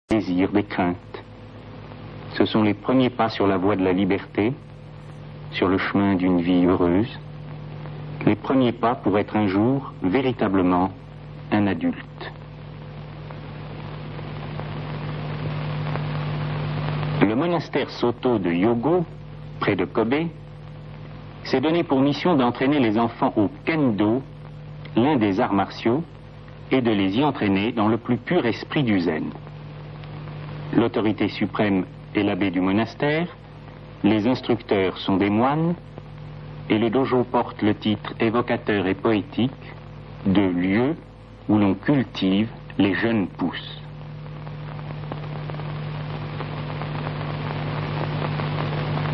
désirs, des craintes. Ce sont les premiers pas sur la voie de la liberté, sur le chemin d'une vie heureuse, les premiers pas pour être un jour véritablement un adulte. Le monastère Soto de Yogo, près de Kobe, s'est donné pour mission d'entraîner les enfants au kendo, l'un des arts martiaux, et de les y entraîner dans le plus pur esprit du zen. L'autorité suprême est l'abbé du monastère, les instructeurs sont des moines, et le dojo porte le titre évocateur et poétique de lieu où l'on cultive les jeunes pousses.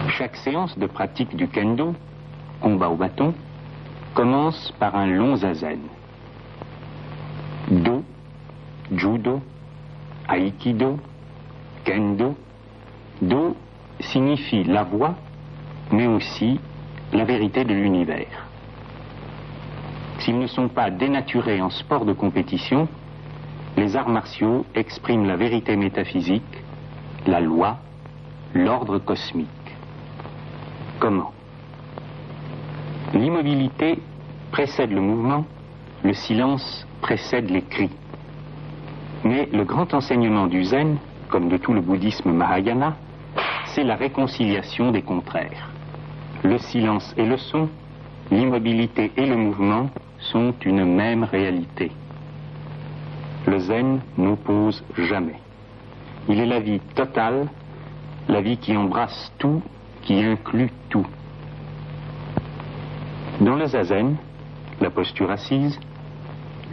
Chaque séance de pratique du kendo, combat au bâton, commence par un long zazen. Do, judo, aikido, kendo. Do signifie la voie, mais aussi la vérité de l'univers. S'ils ne sont pas dénaturés en sport de compétition, les arts martiaux expriment la vérité métaphysique, la loi, l'ordre cosmique. Comment? L'immobilité précède le mouvement, le silence précède les cris. Mais le grand enseignement du zen, comme de tout le bouddhisme Mahayana, c'est la réconciliation des contraires. Le silence et le son, l'immobilité et le mouvement sont une même réalité. Le zen n'oppose jamais. Il est la vie totale, la vie qui embrasse tout, qui inclut tout. Dans le zazen, la posture assise,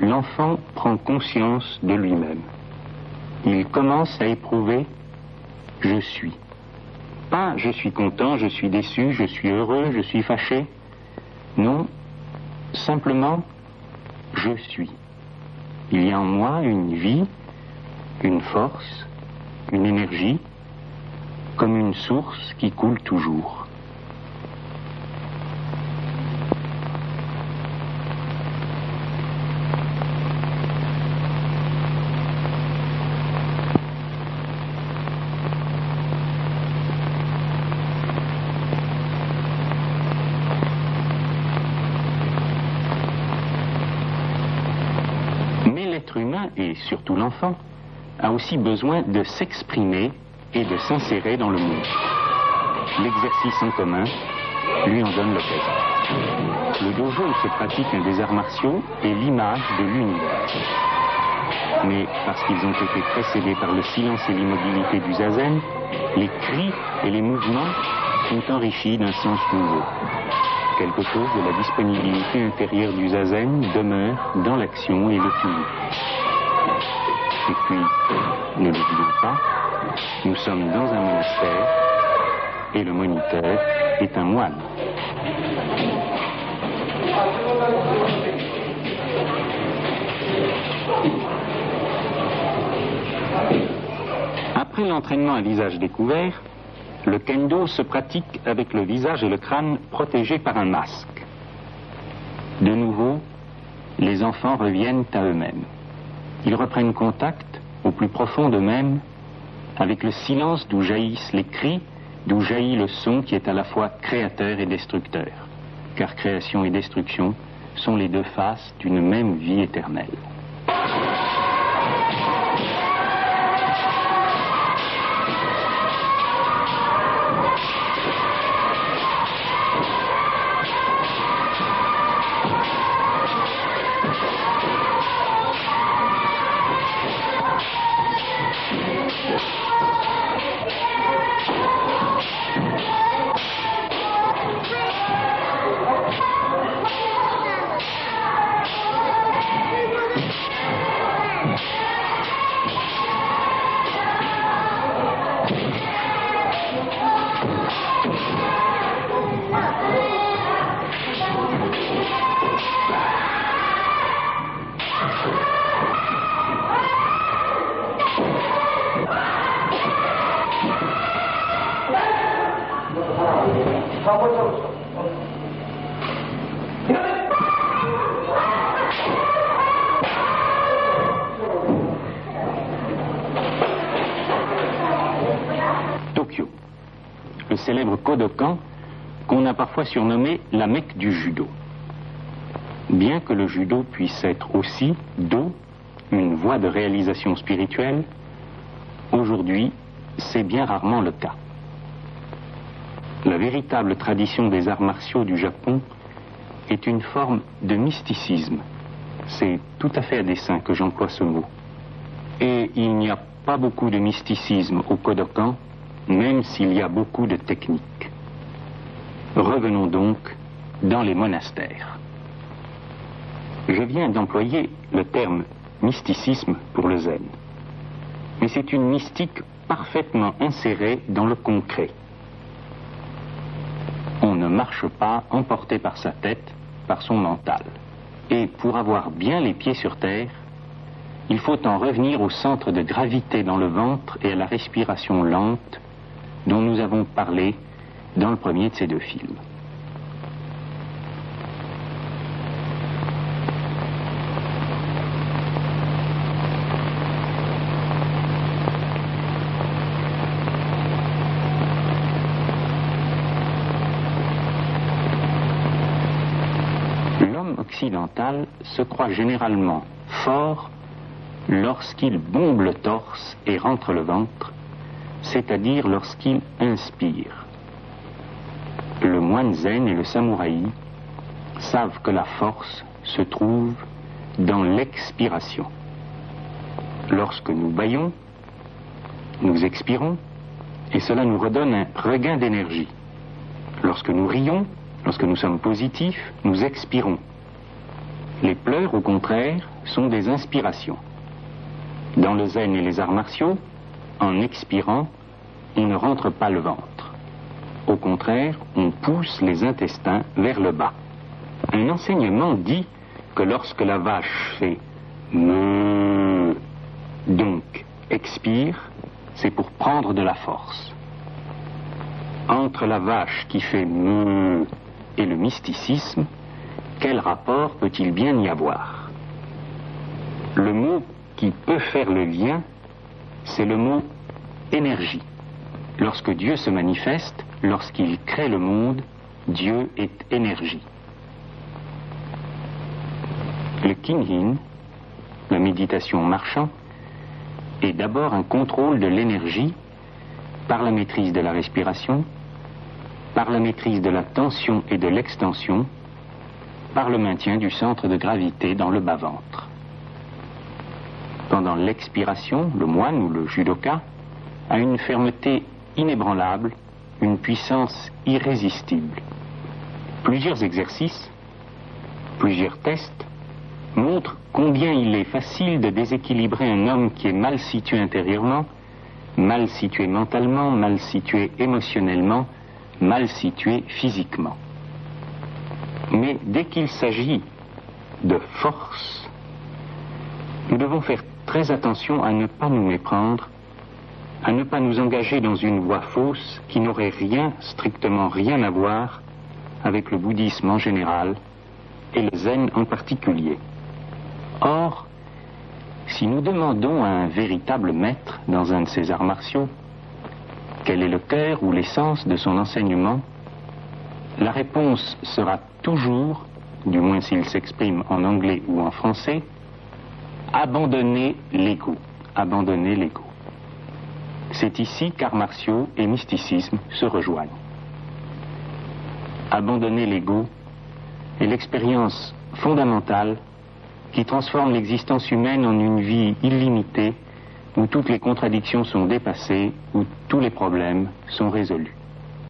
l'enfant prend conscience de lui-même. Il commence à éprouver « je suis ». Pas « je suis content, je suis déçu, je suis heureux, je suis fâché ». Non, simplement « je suis ». Il y a en moi une vie, une force, une énergie, comme une source qui coule toujours. Mais l'être humain, et surtout l'enfant, a aussi besoin de s'exprimer et de s'insérer dans le monde. L'exercice en commun lui en donne l'occasion. Le dojo où se pratique un des arts martiaux est l'image de l'univers. Mais parce qu'ils ont été précédés par le silence et l'immobilité du zazen, les cris et les mouvements sont enrichis d'un sens nouveau. Quelque chose de la disponibilité intérieure du zazen demeure dans l'action et le tumulte. Et puis, ne l'oublions pas, nous sommes dans un monastère et le moniteur est un moine. Après l'entraînement à visage découvert, le kendo se pratique avec le visage et le crâne protégés par un masque. De nouveau, les enfants reviennent à eux-mêmes. Ils reprennent contact au plus profond d'eux-mêmes avec le silence d'où jaillissent les cris, d'où jaillit le son qui est à la fois créateur et destructeur. Car création et destruction sont les deux faces d'une même vie éternelle. Tokyo, le célèbre Kodokan qu'on a parfois surnommé la Mecque du judo. Bien que le judo puisse être aussi, une voie de réalisation spirituelle, aujourd'hui, c'est bien rarement le cas. La véritable tradition des arts martiaux du Japon est une forme de mysticisme. C'est tout à fait à dessein que j'emploie ce mot. Et il n'y a pas beaucoup de mysticisme au Kodokan, même s'il y a beaucoup de techniques. Revenons donc dans les monastères. Je viens d'employer le terme mysticisme pour le zen. Mais c'est une mystique parfaitement insérée dans le concret. On ne marche pas emporté par sa tête, par son mental. Et pour avoir bien les pieds sur terre, il faut en revenir au centre de gravité dans le ventre et à la respiration lente dont nous avons parlé dans le premier de ces deux films. L'homme occidental se croit généralement fort lorsqu'il bombe le torse et rentre le ventre, c'est-à-dire lorsqu'il inspire. Le moine zen et le samouraï savent que la force se trouve dans l'expiration. Lorsque nous bâillons, nous expirons, et cela nous redonne un regain d'énergie. Lorsque nous rions, lorsque nous sommes positifs, nous expirons. Les pleurs, au contraire, sont des inspirations. Dans le zen et les arts martiaux, en expirant, on ne rentre pas le ventre. Au contraire, on pousse les intestins vers le bas. Un enseignement dit que lorsque la vache fait meuh, donc expire, c'est pour prendre de la force. Entre la vache qui fait meuh et le mysticisme, quel rapport peut-il bien y avoir? Le mot qui peut faire le lien, c'est le mot énergie. Lorsque Dieu se manifeste, lorsqu'il crée le monde, Dieu est énergie. Le Kinhin, la méditation marchant, est d'abord un contrôle de l'énergie par la maîtrise de la respiration, par la maîtrise de la tension et de l'extension, par le maintien du centre de gravité dans le bas-ventre. Pendant l'expiration, le moine ou le judoka a une fermeté inébranlable, une puissance irrésistible. Plusieurs exercices, plusieurs tests montrent combien il est facile de déséquilibrer un homme qui est mal situé intérieurement, mal situé mentalement, mal situé émotionnellement, mal situé physiquement. Mais dès qu'il s'agit de force, nous devons faire très attention à ne pas nous méprendre, à ne pas nous engager dans une voie fausse qui n'aurait rien, strictement rien à voir avec le bouddhisme en général et le zen en particulier. Or, si nous demandons à un véritable maître dans un de ces arts martiaux quel est le cœur ou l'essence de son enseignement, la réponse sera toujours, du moins s'il s'exprime en anglais ou en français, abandonner l'ego. Abandonner l'ego. C'est ici qu'arts martiaux et mysticisme se rejoignent. Abandonner l'ego est l'expérience fondamentale qui transforme l'existence humaine en une vie illimitée où toutes les contradictions sont dépassées, où tous les problèmes sont résolus.